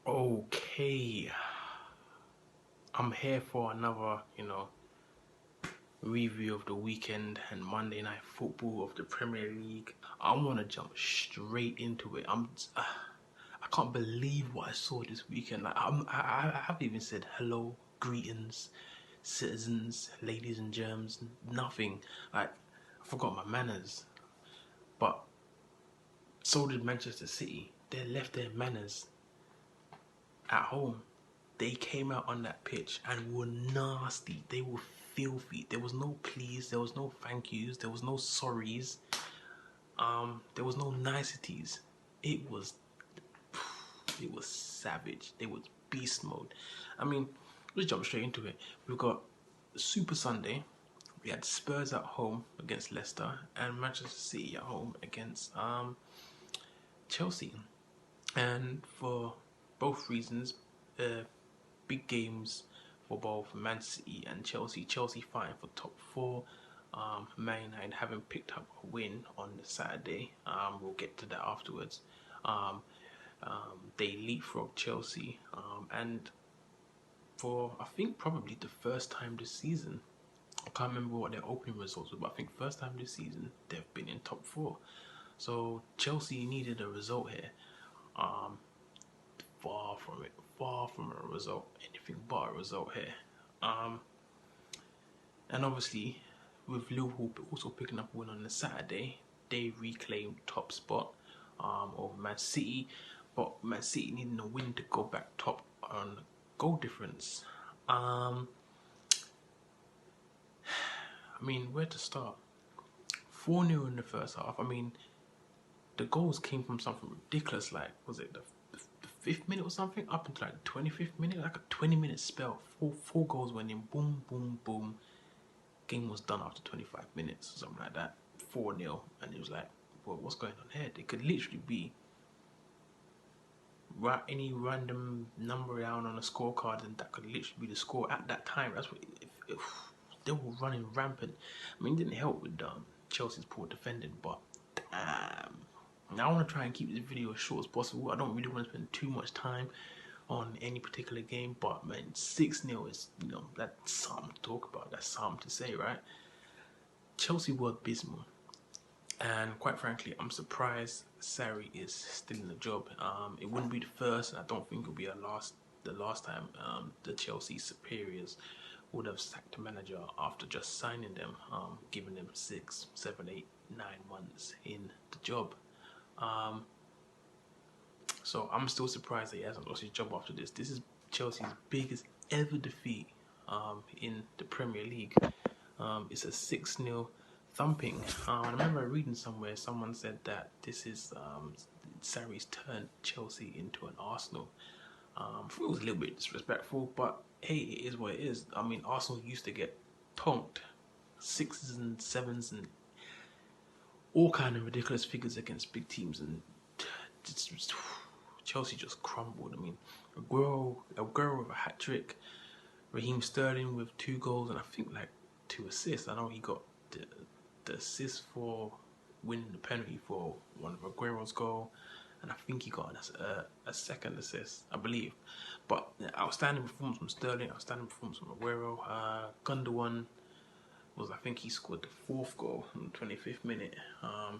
Okay, I'm here for another, review of the weekend and Monday Night Football of the Premier League. I want to jump straight into it. I can't believe what I saw this weekend. Like, I haven't even said hello, greetings, citizens, ladies and germs, nothing. Like, I forgot my manners. But so did Manchester City. They left their manners at home. They came out on that pitch and were nasty. They were filthy. There was no please. There was no thank yous. There was no sorries. There was no niceties. It was savage. They was beast mode. I mean, let's jump straight into it. We've got Super Sunday. We had Spurs at home against Leicester and Manchester City at home against Chelsea. And for both reasons, big games for both Man City and Chelsea. Chelsea fighting for top four. Man United having picked up a win on the Saturday. We'll get to that afterwards. They leapfrogged Chelsea, and for I think probably the first time this season, I can't remember what their opening results were, but I think first time this season they've been in top four. So Chelsea needed a result here. Far from it. Far from a result. Anything but a result here. And obviously, with Liverpool also picking up a win on the Saturday, they reclaimed top spot over Man City. But Man City needing a win to go back top on goal difference. I mean, where to start? 4-0 in the first half. I mean, the goals came from something ridiculous. Like, was it the 5th minute or something? Up until like the 25th minute, like a 20-minute spell. Four goals went in. Boom, boom, boom. Game was done after 25 minutes or something like that. 4-0. And it was like, well, what's going on here? It could literally be any random number down on a scorecard, and that could literally be the score at that time. That's what if they were running rampant. I mean, it didn't help with Chelsea's poor defending, but damn. Now I want to try and keep this video as short as possible. I don't really want to spend too much time on any particular game, but man, 6-0 is, that's something to talk about. That's something to say, right? Chelsea were abysmal. And quite frankly, I'm surprised Sarri is still in the job. It wouldn't be the first, and I don't think it'll be the last time the Chelsea superiors would have sacked a manager after just signing them, giving them 6, 7, 8, 9 months in the job. So I'm still surprised that he hasn't lost his job after this. This is Chelsea's biggest ever defeat in the Premier League. It's a 6-0 thumping. I remember reading somewhere, someone said that this is Sarri's turned Chelsea into an Arsenal. I thought it was a little bit disrespectful, but hey, it is what it is. I mean, Arsenal used to get punked 6s and 7s and all kind of ridiculous figures against big teams, and Chelsea just crumbled. I mean, Aguero with a hat trick, Raheem Sterling with 2 goals and I think like 2 assists. I know he got the assist for winning the penalty for one of Aguero's goal, and I think he got a second assist, I believe. But outstanding performance from Sterling, outstanding performance from Aguero. Gundogan was, I think he scored the 4th goal in the 25th minute.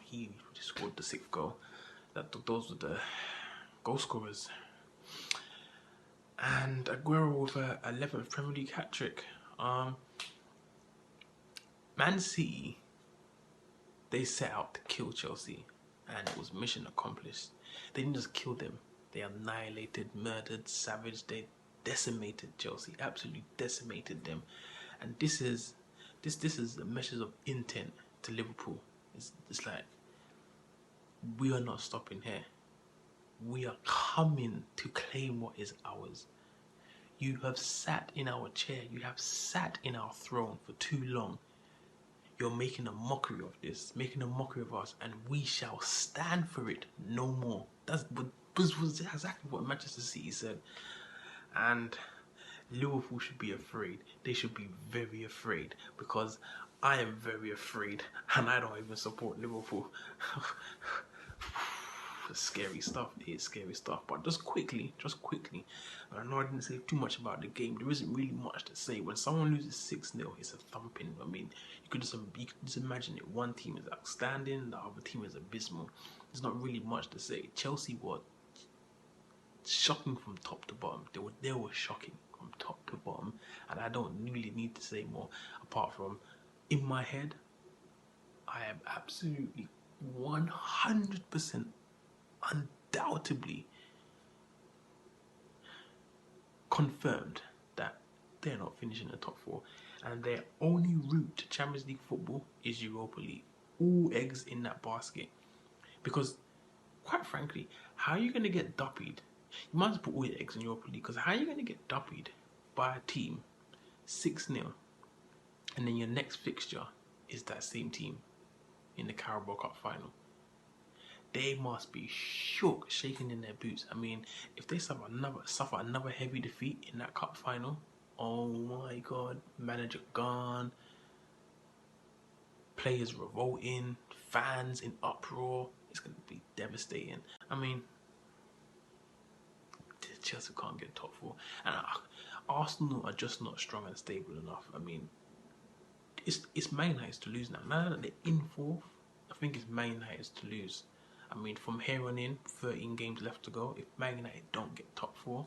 He scored the 6th goal. Those were the goal scorers. And Aguero with a 11th Premier League hat trick. Man City, they set out to kill Chelsea, and it was mission accomplished. They didn't just kill them; they annihilated, murdered, savaged. They decimated Chelsea, absolutely decimated them. And this is the measures of intent to Liverpool. It's like, we are not stopping here. We are coming to claim what is ours. You have sat in our chair. You have sat in our throne for too long. You're making a mockery of this, making a mockery of us, and we shall stand for it no more. That was exactly what Manchester City said. And Liverpool should be afraid. They should be very afraid, because I am very afraid, and I don't even support Liverpool. scary stuff. It is scary stuff. But just quickly, I know I didn't say too much about the game. There isn't really much to say. When someone loses 6-0, it's a thumping. I mean, you could just imagine it. One team is outstanding, the other team is abysmal. There's not really much to say. Chelsea were shocking from top to bottom. They were shocking from top to bottom, and I don't really need to say more apart from, in my head, I am absolutely 100% undoubtedly confirmed that they're not finishing the top 4, and their only route to Champions League football is Europa League. All eggs in that basket. Because, quite frankly, how are you going to get duppied? You might as well put all your eggs in Europa League, because how are you going to get duppied by a team 6-0, and then your next fixture is that same team in the Carabao Cup final? They must be shook, shaking in their boots. I mean, if they suffer another heavy defeat in that cup final, oh my God, manager gone, players revolting, fans in uproar, it's going to be devastating. I mean, Chelsea can't get top 4, and Arsenal are just not strong and stable enough. I mean, it's Man United's to lose now. Now that they're in 4th, I think it's Man United's to lose. I mean, from here on in, 13 games left to go. If Man United don't get top 4,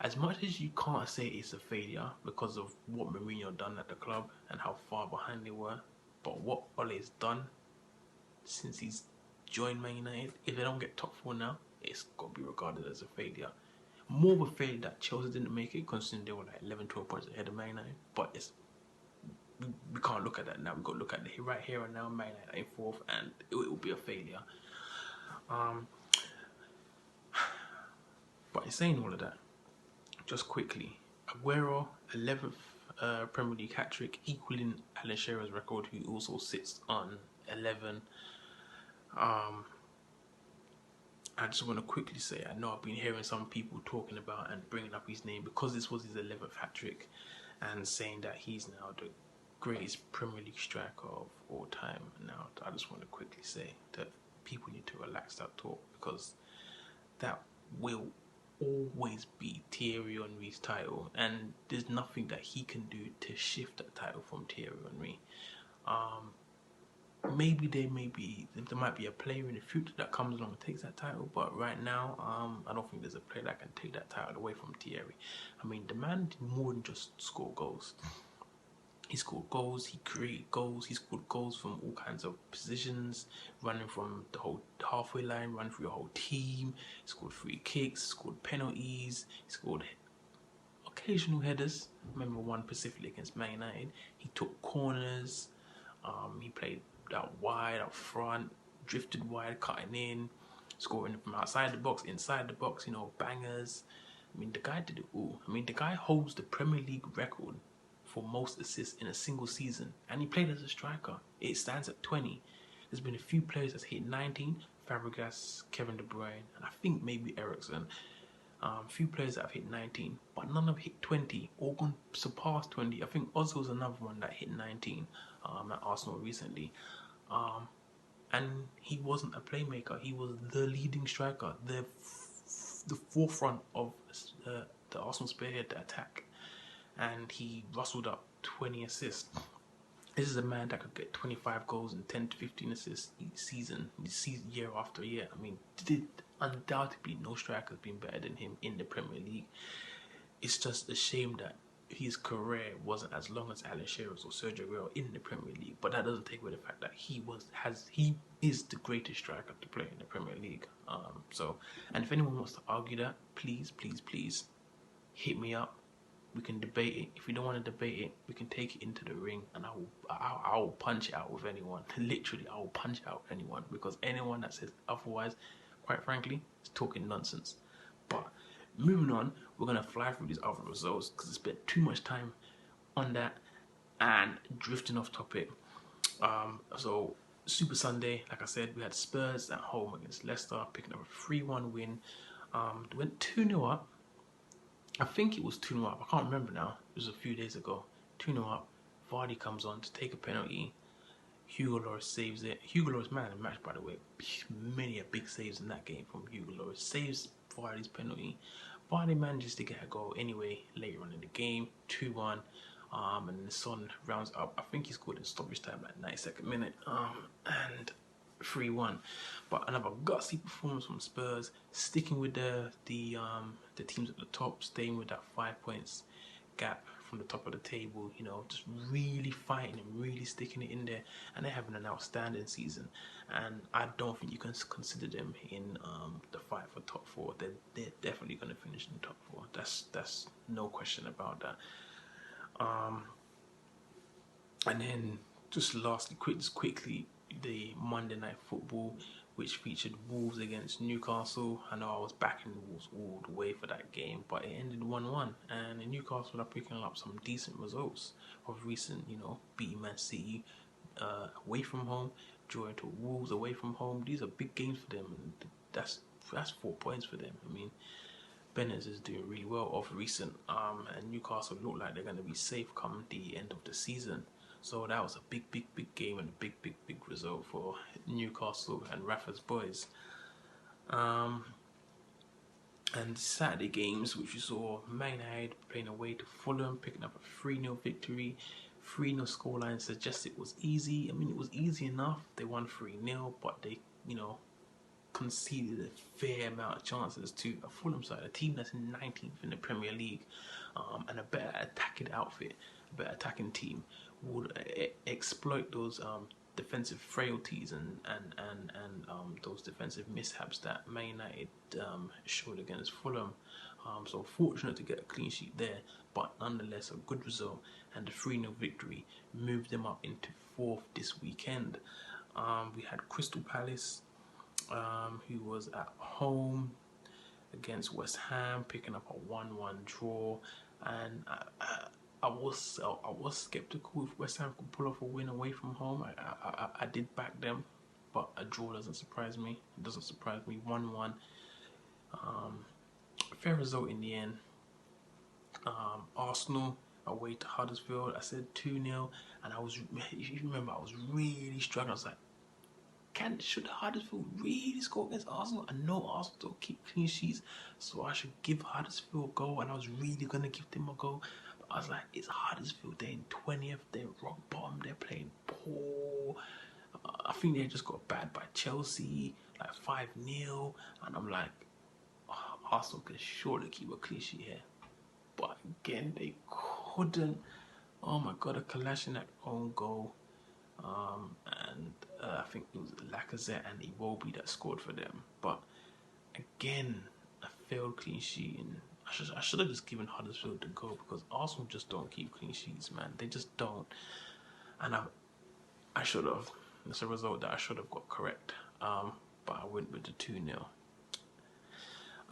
as much as you can't say it's a failure because of what Mourinho done at the club and how far behind they were, but what Ole's done since he's joined Man United, if they don't get top 4 now, it's got to be regarded as a failure. More of a failure that Chelsea didn't make it, considering they were like 11, 12 points ahead of Man United. But we can't look at that now. We've got to look at the right here and now. Man United in 4th, and it will be a failure. But in saying all of that, just quickly, Aguero, 11th Premier League hat-trick, equaling Alan Shearer's record, who also sits on 11. I just want to quickly say, I know I've been hearing some people talking about and bringing up his name because this was his 11th hat-trick, and saying that he's now the greatest Premier League striker of all time. Now, I just want to quickly say that people need to relax that talk, because that will always be Thierry Henry's title, and there's nothing that he can do to shift that title from Thierry Henry. Maybe there might be a player in the future that comes along and takes that title, but right now, I don't think there's a player that can take that title away from Thierry. I mean, the man did more than just score goals. He scored goals, he created goals, he scored goals from all kinds of positions, running from the whole halfway line, running through your whole team. He scored free kicks, scored penalties, he scored occasional headers. Remember one specifically against Man United. He took corners, he played out wide, out front, drifted wide, cutting in, scoring from outside the box, inside the box, bangers. I mean, the guy did it all. I mean, the guy holds the Premier League record for most assists in a single season, and he played as a striker. It stands at 20. There's been a few players that's hit 19, Fabregas, Kevin De Bruyne, and I think maybe Eriksen. A few players that have hit 19, but none have hit 20 or gone surpassed 20. I think Ozil's another one that hit 19 at Arsenal recently. And he wasn't a playmaker. He was the leading striker, the forefront of the Arsenal spearhead, the attack. And he rustled up 20 assists. This is a man that could get 25 goals and 10 to 15 assists each season, year after year. I mean, undoubtedly no striker has been better than him in the Premier League. It's just a shame that his career wasn't as long as Alan Shearer's or Sergio Aguero in the Premier League, but that doesn't take away the fact that he is the greatest striker to play in the Premier League. And if anyone wants to argue that, please hit me up. We can debate it. If you don't want to debate it, we can take it into the ring, and I will punch it out with anyone. Literally, I will punch out anyone, because anyone that says otherwise, quite frankly, is talking nonsense. But moving on, we're gonna fly through these other results because I spent too much time on that and drifting off topic. So Super Sunday, like I said, we had Spurs at home against Leicester, picking up a 3-1 win. Went 2-0 up. I think it was 2-0 up. I can't remember now. It was a few days ago. 2-0 up. Vardy comes on to take a penalty. Hugo Lloris saves it. Hugo Lloris man of the match, by the way. Many a big saves in that game from Hugo Lloris. Saves Vardy's penalty. Vardy manages to get a goal anyway later on in the game, 2-1. And the Son rounds up. I think he scored in stoppage time at 92nd minute. And 3-1. But another gutsy performance from Spurs, sticking with the teams at the top, staying with that 5 points gap from the top of the table, just really fighting and really sticking it in there, and they're having an outstanding season. And I don't think you can consider them in the fight for top four. They're definitely going to finish in the top four. That's no question about that. And then just lastly, quickly, the Monday Night Football, which featured Wolves against Newcastle. I know I was backing the Wolves all the way for that game, but it ended 1-1. And Newcastle are picking up some decent results of recent, beating Man City away from home, drawing to Wolves away from home. These are big games for them, and that's 4 points for them. I mean, Bennett is doing really well off recent, and Newcastle look like they're going to be safe come the end of the season. So that was a big game and a big result for Newcastle and Rafa's boys. And Saturday games, which we saw Man United playing away to Fulham, picking up a 3-0 victory. 3-0 scoreline suggests it was easy. I mean, it was easy enough. They won 3-0, but they, conceded a fair amount of chances to a Fulham side, a team that's in 19th in the Premier League, and a better attacking outfit, a better attacking team would exploit those defensive frailties and those defensive mishaps that Man United showed against Fulham. So fortunate to get a clean sheet there, but nonetheless a good result, and the 3-0 victory moved them up into 4th this weekend. We had Crystal Palace, who was at home against West Ham, picking up a 1-1 draw, and I was skeptical if West Ham could pull off a win away from home. I did back them, but a draw doesn't surprise me. It doesn't surprise me. 1-1, fair result in the end. Arsenal away to Huddersfield, I said 2-0, and if you remember, I was really struggling. I was like, should Huddersfield really score against Arsenal? I know Arsenal don't keep clean sheets, so I should give Huddersfield a go, and I was really going to give them a go. But I was like, it's Huddersfield, they're in 20th, they're rock bottom, they're playing poor. I think they just got bad by Chelsea, like 5-0, and I'm like, Arsenal can surely keep a clean sheet here. But again, they couldn't. Oh my God, a Kolasinac own goal. And I think it was Lacazette and Iwobi that scored for them. But again, a failed clean sheet. And I should have just given Huddersfield the go, because Arsenal just don't keep clean sheets, man. They just don't. And I should have. It's a result that I should have got correct. But I went with the 2-0.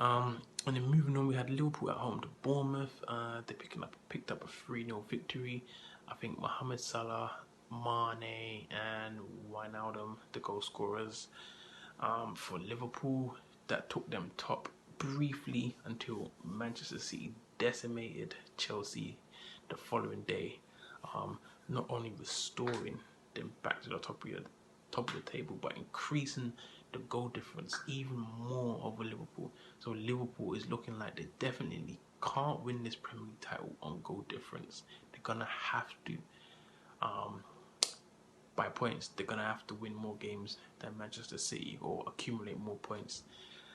And then moving on, we had Liverpool at home to Bournemouth. They picked up a 3-0 victory. I think Mohamed Salah, Mane and Wijnaldum, the goal scorers for Liverpool. That took them top briefly until Manchester City decimated Chelsea the following day, not only restoring them back to the top of the table, but increasing the goal difference even more over Liverpool. So Liverpool is looking like they definitely can't win this Premier League title on goal difference. They're gonna have to, by points, they're gonna have to win more games than Manchester City, or accumulate more points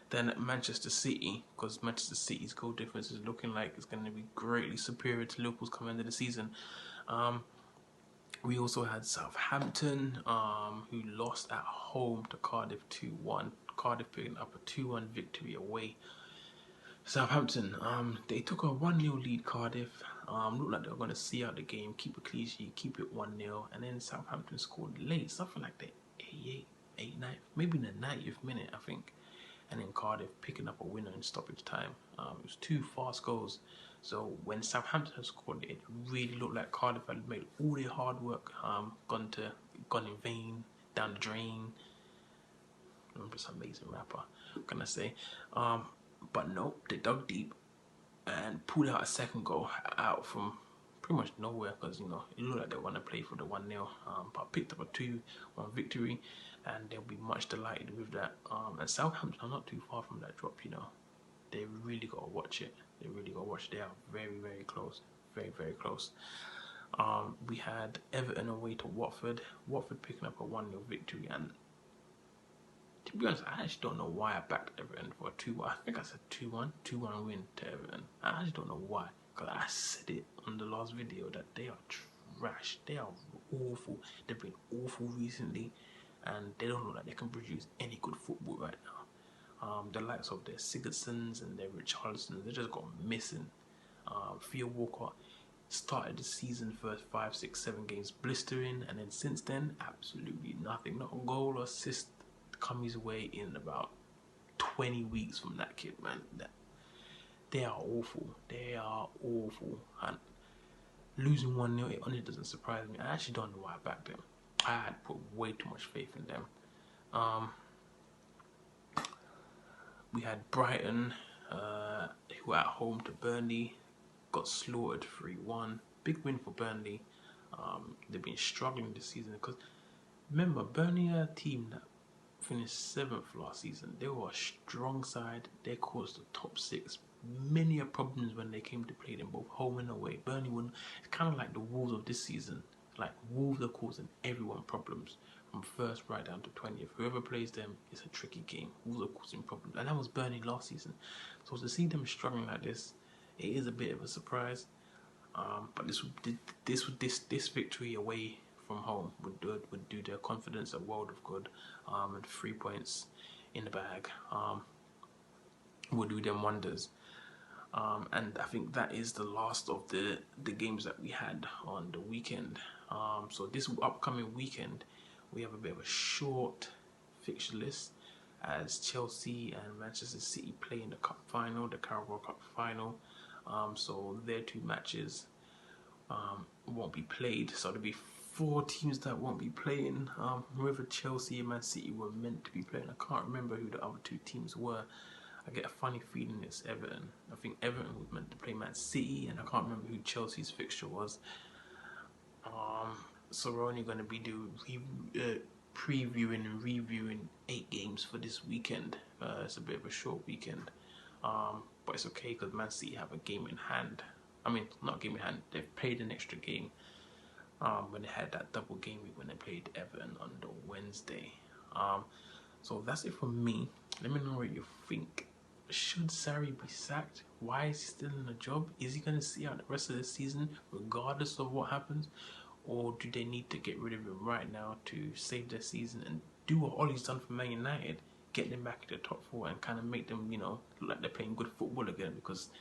than Manchester City, because Manchester City's goal difference is looking like it's going to be greatly superior to Liverpool's come end of the season. We also had Southampton, who lost at home to Cardiff 2-1. Cardiff picking up a 2-1 victory away. Southampton, they took a 1-0 lead, Cardiff. Looked like they were going to see out the game, keep a clean sheet, keep it 1-0. And then Southampton scored late, something like the 89th, maybe in the 90th minute, I think. And then Cardiff picking up a winner in stoppage time. It was 2 fast goals. So when Southampton scored, it really looked like Cardiff had made all their hard work gone in vain, down the drain. I remember this amazing rapper, what can I say? But no, they dug deep and pulled out a second goal out from pretty much nowhere, because you know it looked like they want to play for the 1-0. But I picked up a 2-1 victory, and they'll be much delighted with that. And Southampton are not too far from that drop, you know. They really got to watch it. They really got to watch it. They are very, very close. Very, very close. We had Everton away to Watford. Watford picking up a 1-0 victory, and to be honest, I actually don't know why I backed Everton for a 2-1. I think I said 2-1 win to Everton. I actually don't know why, because I said it on the last video that they are trash. They are awful. They've been awful recently, and they don't look like they can produce any good football right now. The likes of their Sigurdssons and their Richarlisons, they just got missing. Theo Walcott started the season first 5, 6, 7 games blistering, and then since then, absolutely nothing. Not a goal or assist come his way in about 20 weeks from that kid, man. They are awful. They are awful. And losing 1-0, it only doesn't surprise me. I actually don't know why I backed them. I had put way too much faith in them. We had Brighton, who were at home to Burnley, got slaughtered 3-1. Big win for Burnley. They've been struggling this season, because remember, Burnley are a team that finished 7th last season. They were a strong side. They caused the top 6 many problems when they came to play them both home and away. Burnley won. It's kind of like the Wolves of this season. Like, Wolves are causing everyone problems from first right down to 20th. Whoever plays them is a tricky game. Wolves are causing problems, and that was Burnley last season. So to see them struggling like this, it is a bit of a surprise. But this victory away from home would do their confidence a world of good, and 3 points in the bag would do them wonders. And I think that is the last of the games that we had on the weekend. So this upcoming weekend, we have a bit of a short fixture list, as Chelsea and Manchester City play in the cup final, the Carabao Cup final. So their 2 matches won't be played. So there'll be 4 teams that won't be playing. Whoever Chelsea and Man City were meant to be playing, I can't remember who the other 2 teams were. I get a funny feeling it's Everton. I think Everton was meant to play Man City, and I can't remember who Chelsea's fixture was. So we're only going to be previewing and reviewing 8 games for this weekend. It's a bit of a short weekend, but it's okay, because Man City have a game in hand. I mean, not game in hand. They've played an extra game when they had that double game week when they played Everton on the Wednesday. So that's it from me. Let me know what you think. Should Sarri be sacked? Why is he still in the job? Is he going to see out the rest of the season regardless of what happens? Or do they need to get rid of him right now to save their season and do what Ollie's done for Man United, get them back to the top 4 and kind of make them, you know, look like they're playing good football again, because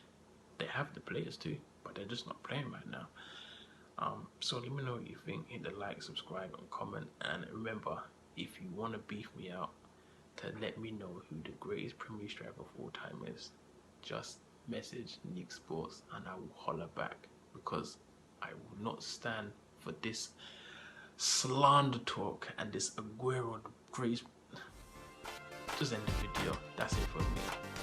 they have the players too, but they're just not playing right now. So let me know what you think. Hit the like, subscribe and comment, and remember, if you want to beef me out, to let me know who the greatest Premier League striker of all time is, just message Neeks Sports and I will holler back, because I will not stand for this slander talk and this Aguero the greatest. Just end the video. That's it for me.